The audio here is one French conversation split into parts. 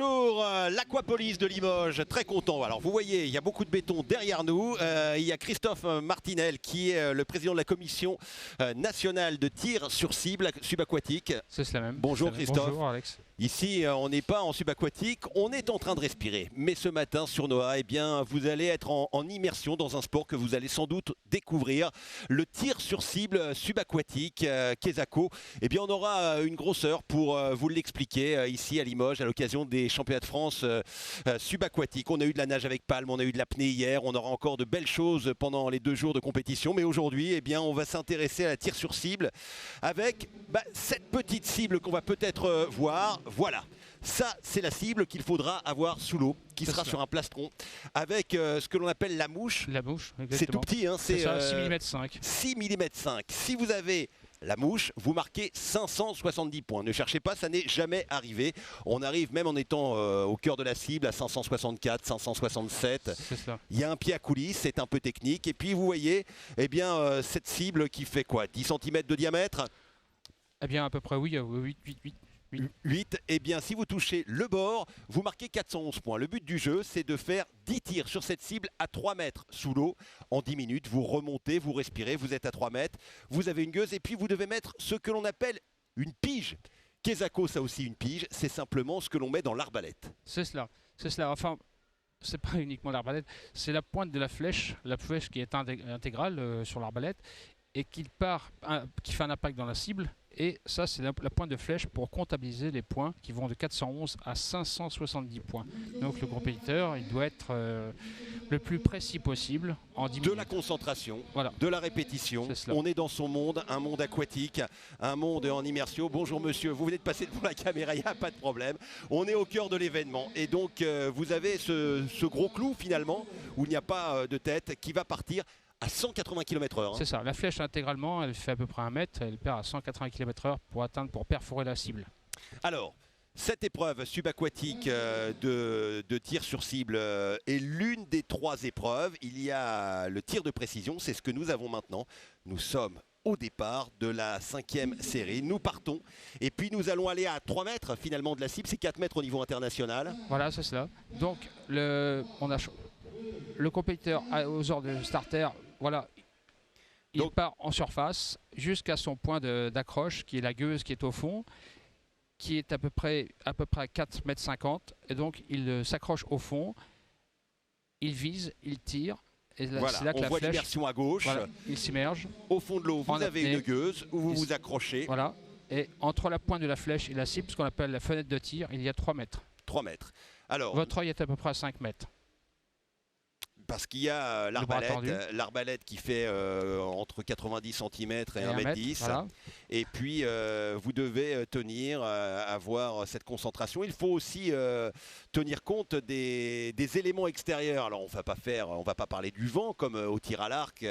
Bonjour, l'Aquapolis de Limoges, très content. Alors vous voyez, il y a beaucoup de béton derrière nous. Il y a Christophe Martinel qui est le président de la commission nationale de tir sur cible subaquatique. C'est cela même. Bonjour Christophe. Bonjour Alex. Ici, on n'est pas en subaquatique, on est en train de respirer. Mais ce matin sur Noah, eh bien, vous allez être en immersion dans un sport que vous allez sans doute découvrir, le tir sur cible subaquatique, Quesaco. Eh bien, on aura une grosse heure pour vous l'expliquer ici à Limoges à l'occasion des championnats de France subaquatiques. On a eu de la nage avec palme, on a eu de l'apnée hier, on aura encore de belles choses pendant les 2 jours de compétition. Mais aujourd'hui, eh bien, on va s'intéresser à la tir sur cible avec cette petite cible qu'on va peut-être voir. Voilà, ça c'est la cible qu'il faudra avoir sous l'eau, qui sera sur un plastron, avec ce que l'on appelle la mouche. La mouche, exactement. C'est tout petit, hein, c'est 6 mm 5. 6 mm 5. Si vous avez la mouche, vous marquez 570 points. Ne cherchez pas, ça n'est jamais arrivé. On arrive même en étant au cœur de la cible à 564, 567. C'est ça. Il y a un pied à coulisses, c'est un peu technique. Et puis vous voyez, eh bien, cette cible qui fait quoi, 10 cm de diamètre? Eh bien à peu près oui, 8. Eh bien, si vous touchez le bord, vous marquez 411 points. Le but du jeu, c'est de faire 10 tirs sur cette cible à 3 mètres sous l'eau. En 10 minutes, vous remontez, vous respirez, vous êtes à 3 mètres, vous avez une gueuse et puis vous devez mettre ce que l'on appelle une pige. Quesaco, ça aussi une pige, c'est simplement ce que l'on met dans l'arbalète. C'est cela. Enfin, c'est pas uniquement l'arbalète, c'est la pointe de la flèche qui est intégrale sur l'arbalète et qui fait un impact dans la cible. Et ça, c'est la pointe de flèche pour comptabiliser les points qui vont de 411 à 570 points. Donc le compétiteur, il doit être le plus précis possible en 10 minutes. De la concentration, voilà. De la répétition. On est dans son monde, un monde aquatique, un monde en immersion. Bonjour monsieur, vous venez de passer devant la caméra, il n'y a pas de problème. On est au cœur de l'événement. Et donc vous avez ce gros clou finalement, où il n'y a pas de tête, qui va partir à 180 km/h. C'est ça, la flèche intégralement, elle fait à peu près 1 mètre, elle perd à 180 km/h pour perforer la cible. Alors, cette épreuve subaquatique de tir sur cible est l'une des 3 épreuves. Il y a le tir de précision, c'est ce que nous avons maintenant. Nous sommes au départ de la 5e série. Nous partons et puis nous allons aller à 3 mètres finalement de la cible. C'est 4 mètres au niveau international. Voilà, c'est cela. Donc, le compétiteur aux ordres de starter, voilà, il part en surface jusqu'à son point d'accroche, qui est la gueuse qui est au fond, qui est à peu près à 4,50 m. Et donc, il s'accroche au fond, il vise, il tire. Et là, voilà, là que on voit l'immersion à gauche. Voilà, il s'immerge. Au fond de l'eau, vous avez une gueuse où vous vous accrochez. Voilà. Et entre la pointe de la flèche et la cible, ce qu'on appelle la fenêtre de tir, il y a 3 mètres. 3 mètres. Alors, votre œil est à peu près à 5 mètres. Parce qu'il y a l'arbalète qui fait entre 90 cm et 1,10 m. Voilà. Et puis vous devez tenir, avoir cette concentration. Il faut aussi tenir compte des éléments extérieurs. Alors on va pas parler du vent comme au tir à l'arc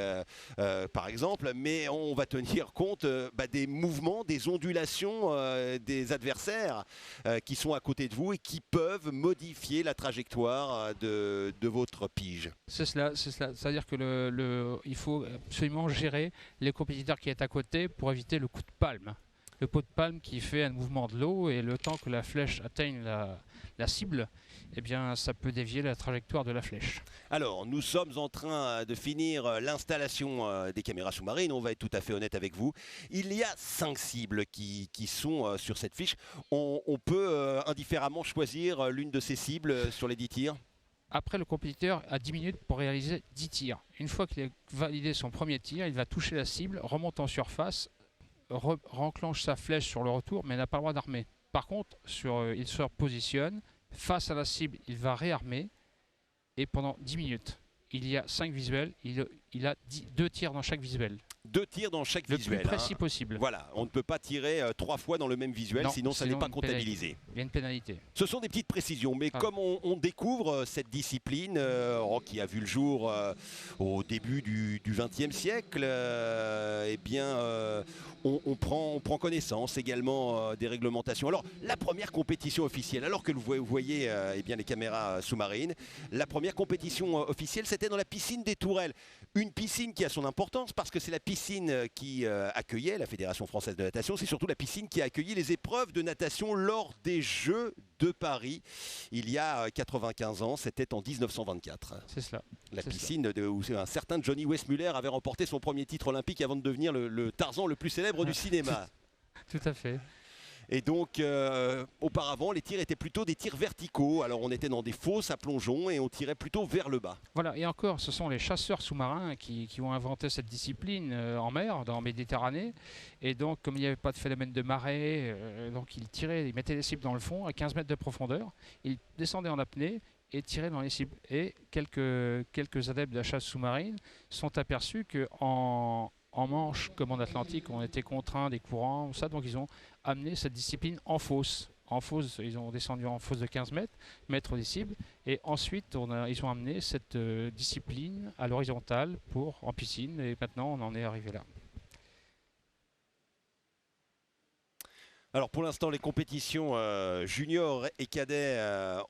par exemple, mais on va tenir compte des mouvements, des ondulations des adversaires qui sont à côté de vous et qui peuvent modifier la trajectoire de votre pige. C'est cela. C'est-à-dire que il faut absolument gérer les compétiteurs qui sont à côté pour éviter le coup de palme. Le pot de palme qui fait un mouvement de l'eau et le temps que la flèche atteigne la cible, eh bien, ça peut dévier la trajectoire de la flèche. Alors, nous sommes en train de finir l'installation des caméras sous-marines. On va être tout à fait honnête avec vous. Il y a 5 cibles qui sont sur cette fiche. On peut indifféremment choisir l'une de ces cibles sur les 10 tirs. Après, le compétiteur a 10 minutes pour réaliser 10 tirs. Une fois qu'il a validé son premier tir, il va toucher la cible, remonte en surface, renclenche sa flèche sur le retour, mais n'a pas le droit d'armer. Par contre, il se repositionne, face à la cible, il va réarmer, et pendant 10 minutes, il y a 5 visuels, il a 2 tirs dans chaque visuel. 2 tirs dans chaque visuel. Le plus précis possible. Voilà, on ne peut pas tirer 3 fois dans le même visuel, sinon ça n'est pas comptabilisé. Il y a une pénalité. Ce sont des petites précisions, mais comme on découvre cette discipline qui a vu le jour au début du XXe siècle, eh bien, on prend connaissance également des réglementations. Alors, la première compétition officielle, alors que vous voyez eh bien, les caméras sous-marines, la première compétition officielle, c'était dans la piscine des Tourelles. Une piscine qui a son importance parce que c'est la piscine piscine qui accueillait la Fédération française de natation, c'est surtout la piscine qui a accueilli les épreuves de natation lors des Jeux de Paris il y a 95 ans, c'était en 1924. C'est cela. La piscine où un certain Johnny Weissmuller avait remporté son premier titre olympique avant de devenir le Tarzan le plus célèbre du cinéma. Tout à fait. Et donc, auparavant, les tirs étaient plutôt des tirs verticaux. Alors, on était dans des fosses à plongeon et on tirait plutôt vers le bas. Voilà, et encore, ce sont les chasseurs sous-marins qui ont inventé cette discipline en mer, dans la Méditerranée. Et donc, comme il n'y avait pas de phénomène de marée, donc ils tiraient, ils mettaient les cibles dans le fond à 15 mètres de profondeur. Ils descendaient en apnée et tiraient dans les cibles. Et quelques adeptes de la chasse sous-marine sont aperçus qu'en Manche comme en Atlantique, on était contraint des courants, ça, donc ils ont amené cette discipline en fosse. En fosse, ils ont descendu en fosse de 15 mètres, mettre des cibles, et ensuite ils ont amené cette discipline à l'horizontale en piscine, et maintenant on en est arrivé là. Alors pour l'instant, les compétitions juniors et cadets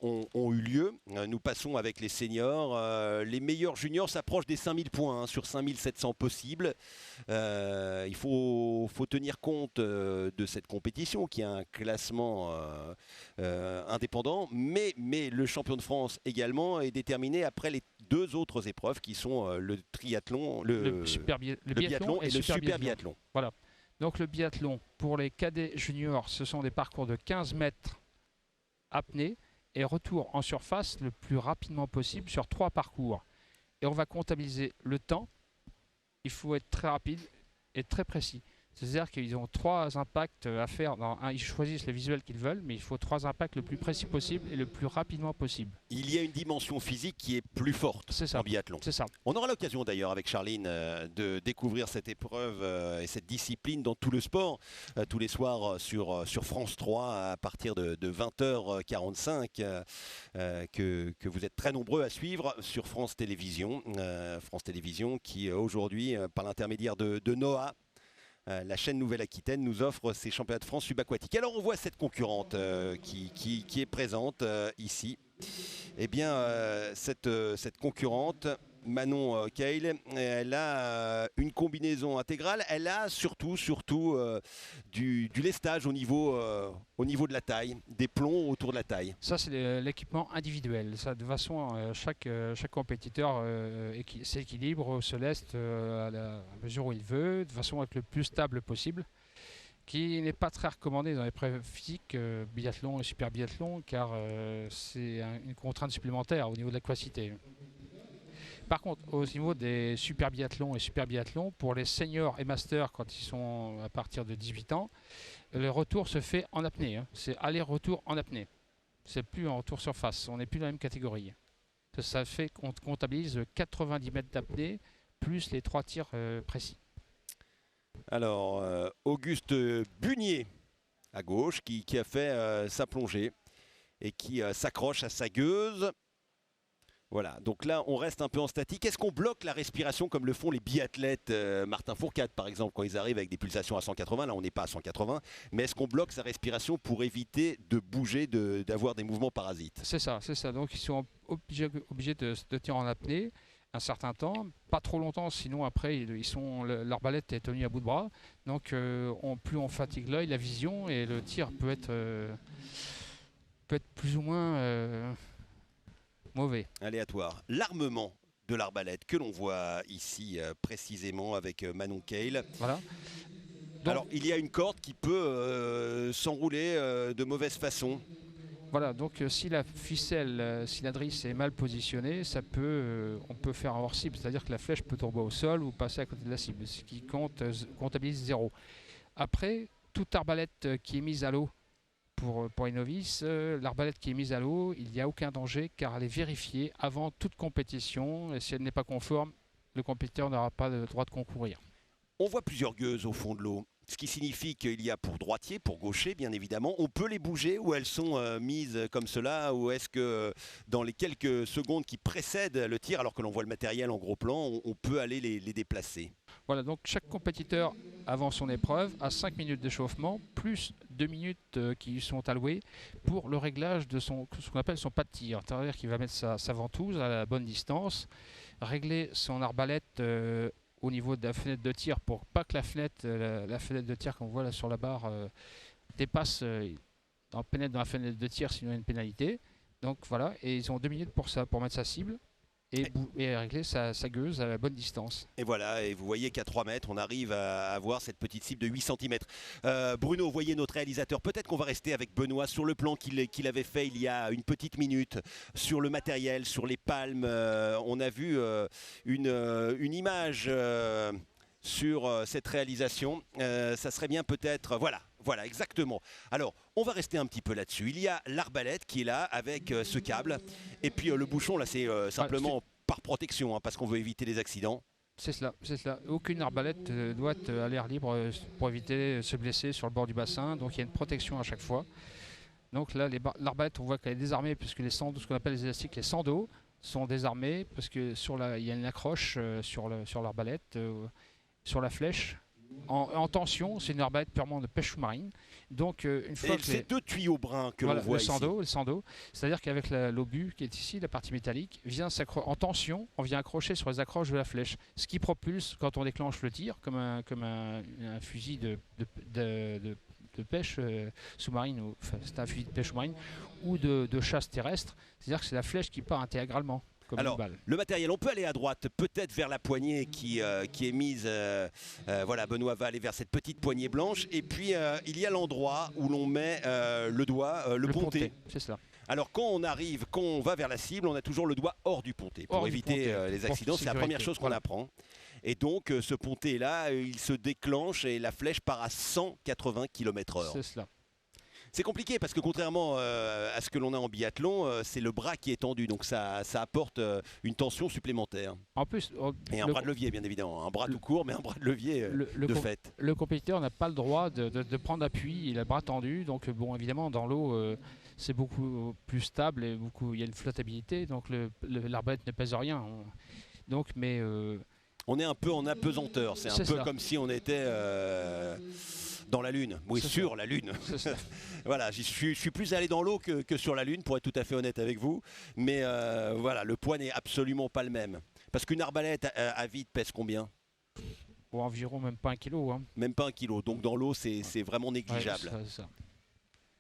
ont eu lieu. Nous passons avec les seniors. Les meilleurs juniors s'approchent des 5000 points sur 5700 possibles. Il faut tenir compte de cette compétition qui a un classement indépendant. Mais le champion de France également est déterminé après les deux autres épreuves qui sont le triathlon, le biathlon et le super biathlon. Voilà. Donc le biathlon, pour les cadets juniors, ce sont des parcours de 15 mètres apnée et retour en surface le plus rapidement possible sur 3 parcours. Et on va comptabiliser le temps. Il faut être très rapide et très précis. C'est-à-dire qu'ils ont 3 impacts à faire. Ils choisissent les visuels qu'ils veulent, mais il faut 3 impacts le plus précis possible et le plus rapidement possible. Il y a une dimension physique qui est plus forte en biathlon. C'est ça. On aura l'occasion d'ailleurs avec Charline de découvrir cette épreuve et cette discipline dans tout le sport tous les soirs sur France 3 à partir de 20h45 que vous êtes très nombreux à suivre sur France Télévisions. France Télévisions qui aujourd'hui, par l'intermédiaire de Noah, la chaîne Nouvelle-Aquitaine nous offre ces championnats de France subaquatiques. Alors on voit cette concurrente qui est présente ici. Eh bien cette concurrente, Manon Cale, elle a une combinaison intégrale. Elle a surtout du lestage au niveau de la taille, des plombs autour de la taille. Ça c'est l'équipement individuel. Ça, de toute façon, chaque compétiteur s'équilibre, se leste à la mesure où il veut, de façon à être le plus stable possible, qui n'est pas très recommandé dans les épreuves physiques, biathlon et super biathlon, car c'est une contrainte supplémentaire au niveau de l'aquacité. Par contre, au niveau des super biathlons et super biathlons, pour les seniors et masters, quand ils sont à partir de 18 ans, le retour se fait en apnée. C'est aller-retour en apnée. C'est plus en retour surface. On n'est plus dans la même catégorie. Ça fait qu'on comptabilise 90 mètres d'apnée plus les 3 tirs précis. Alors, Auguste Bunier à gauche qui a fait sa plongée et qui s'accroche à sa gueuse. Voilà, donc là on reste un peu en statique. Est-ce qu'on bloque la respiration comme le font les biathlètes, Martin Fourcade par exemple, quand ils arrivent avec des pulsations à 180, là on n'est pas à 180, mais est-ce qu'on bloque sa respiration pour éviter de bouger, d'avoir des mouvements parasites? C'est ça, donc ils sont obligés de tenir en apnée un certain temps, pas trop longtemps, sinon après l'arbalète est tenue à bout de bras, donc plus on fatigue l'œil, la vision, et le tir peut être plus ou moins mauvais. Aléatoire. L'armement de l'arbalète que l'on voit ici précisément avec Manon Cale. Voilà. Donc, alors il y a une corde qui peut s'enrouler de mauvaise façon. Voilà, donc si la ficelle cylindrice est mal positionnée, on peut faire un hors-cible, c'est-à-dire que la flèche peut tomber au sol ou passer à côté de la cible, ce qui comptabilise 0. Après, toute arbalète qui est mise à l'eau, pour les novices, l'arbalète qui est mise à l'eau, il n'y a aucun danger car elle est vérifiée avant toute compétition, et si elle n'est pas conforme, le compétiteur n'aura pas le droit de concourir. On voit plusieurs gueuses au fond de l'eau, ce qui signifie qu'il y a pour droitier, pour gaucher bien évidemment. On peut les bouger ou elles sont mises comme cela, ou est-ce que dans les quelques secondes qui précèdent le tir, alors que l'on voit le matériel en gros plan, on peut aller les déplacer? Voilà, donc chaque compétiteur avant son épreuve a 5 minutes d'échauffement plus 2 minutes qui lui sont allouées pour le réglage de ce qu'on appelle son pas de tir. C'est-à-dire qu'il va mettre sa ventouse à la bonne distance, régler son arbalète au niveau de la fenêtre de tir pour pas que la fenêtre de tir qu'on voit là sur la barre dépasse, pénètre dans la fenêtre de tir, sinon il y a une pénalité. Donc voilà, et ils ont 2 minutes pour ça, pour mettre sa cible et régler sa gueuse à la bonne distance. Et voilà, et vous voyez qu'à 3 mètres, on arrive à avoir cette petite cible de 8 cm. Bruno, vous voyez notre réalisateur. Peut-être qu'on va rester avec Benoît sur le plan qu'il avait fait il y a une petite minute, sur le matériel, sur les palmes. On a vu une image sur cette réalisation. Ça serait bien peut-être... Voilà, exactement. Alors, on va rester un petit peu là-dessus. Il y a l'arbalète qui est là avec ce câble. Et puis le bouchon, là, c'est simplement par protection, hein, parce qu'on veut éviter les accidents. C'est cela, c'est cela. Aucune arbalète doit être à l'air libre pour éviter de se blesser sur le bord du bassin. Donc il y a une protection à chaque fois. Donc là, l'arbalète, on voit qu'elle est désarmée puisque ce qu'on appelle les élastiques, les sandos, sont désarmés parce que il y a une accroche sur l'arbalète, sur la flèche. En tension, c'est une arbalète purement de pêche sous-marine. Donc une fois que c'est 2 tuyaux bruns que l'on voit ici. Le sando, c'est-à-dire qu'avec l'obus qui est ici, la partie métallique, en tension, on vient accrocher sur les accroches de la flèche, ce qui propulse quand on déclenche le tir, comme un fusil de pêche sous-marine, enfin, c'est un fusil de pêche sous-marine ou de chasse terrestre. C'est-à-dire que c'est la flèche qui part intégralement. Alors, le matériel, on peut aller à droite, peut-être vers la poignée qui est mise. Voilà, Benoît va aller vers cette petite poignée blanche. Et puis, il y a l'endroit où l'on met le doigt, le ponté. C'est cela. Alors, quand on va vers la cible, on a toujours le doigt hors du ponté pour éviter les accidents. C'est la première chose qu'on apprend. Et donc, ce ponté-là, il se déclenche et la flèche part à 180 km/h. C'est cela. C'est compliqué parce que contrairement à ce que l'on a en biathlon, c'est le bras qui est tendu, donc ça apporte une tension supplémentaire. En plus, et un bras de levier bien évidemment, un bras tout court mais un bras de levier de fait. Le compétiteur n'a pas le droit de prendre appui, il a le bras tendu, donc bon évidemment dans l'eau c'est beaucoup plus stable et il y a une flottabilité, donc l'arbalète ne pèse rien. On est un peu en apesanteur, c'est un peu comme si on était dans la Lune, oui, sur la Lune. Voilà, je suis plus allé dans l'eau que sur la Lune, pour être tout à fait honnête avec vous. Mais voilà, le poids n'est absolument pas le même. Parce qu'une arbalète à vide pèse combien? Environ même pas 1 kilo. Hein. Même pas 1 kilo, donc dans l'eau c'est vraiment négligeable. Ouais, ça.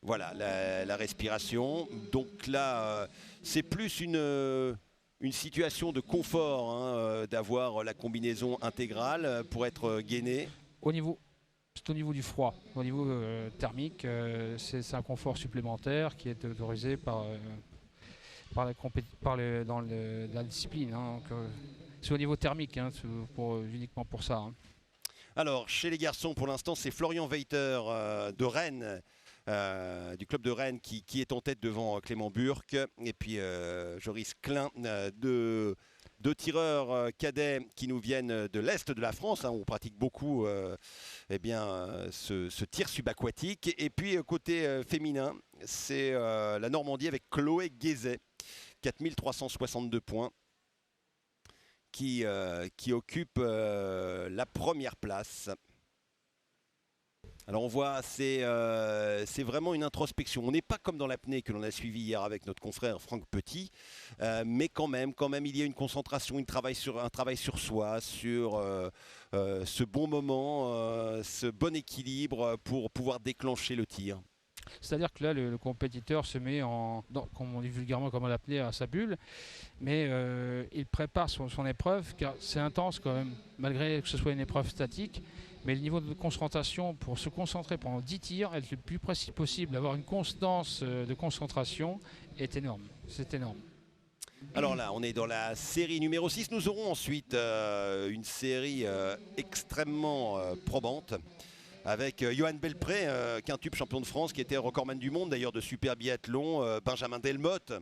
Voilà, la respiration. Donc là, c'est plus une situation de confort hein, d'avoir la combinaison intégrale pour être gainé. C'est au niveau du froid, au niveau thermique, c'est un confort supplémentaire qui est autorisé dans la discipline. Hein, c'est au niveau thermique, hein, uniquement pour ça. Hein. Alors, chez les garçons, pour l'instant, c'est Florian Veiter de Rennes, du club de Rennes, qui est en tête devant Clément Burck. Et puis Joris Klein, deux tireurs cadets qui nous viennent de l'Est de la France. Hein, on pratique beaucoup ce tir subaquatique. Et puis côté féminin, c'est la Normandie avec Chloé Guézet, 4362 points, qui occupe la première place. Alors on voit, c'est vraiment une introspection. On n'est pas comme dans l'apnée que l'on a suivi hier avec notre confrère Franck Petit, mais quand même, il y a une concentration, un travail sur soi, sur ce bon moment, ce bon équilibre pour pouvoir déclencher le tir. C'est-à-dire que là, le compétiteur se met comme on dit vulgairement, comme on l'appelait, à sa bulle, mais il prépare son épreuve, car c'est intense quand même, malgré que ce soit une épreuve statique. Mais le niveau de concentration, pour se concentrer pendant 10 tirs, être le plus précis possible, avoir une constance de concentration, est énorme. C'est énorme. Alors là, on est dans la série numéro 6. Nous aurons ensuite une série extrêmement probante, avec Johan Belpré, quintuple champion de France, qui était recordman du monde d'ailleurs de super biathlon, Benjamin Delmotte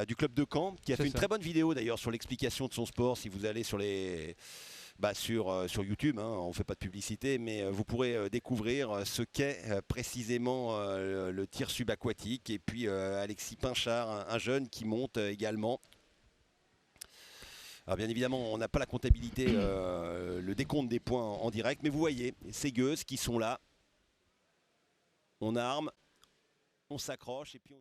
du club de Caen, qui a fait une très bonne vidéo d'ailleurs sur l'explication de son sport. Si vous allez sur sur YouTube, hein, on ne fait pas de publicité, mais vous pourrez découvrir ce qu'est précisément le tir subaquatique. Et puis Alexis Pinchard, un jeune qui monte également. Alors bien évidemment, on n'a pas la comptabilité, le décompte des points en direct, mais vous voyez, ces gueuses qui sont là. On arme, on s'accroche et puis on...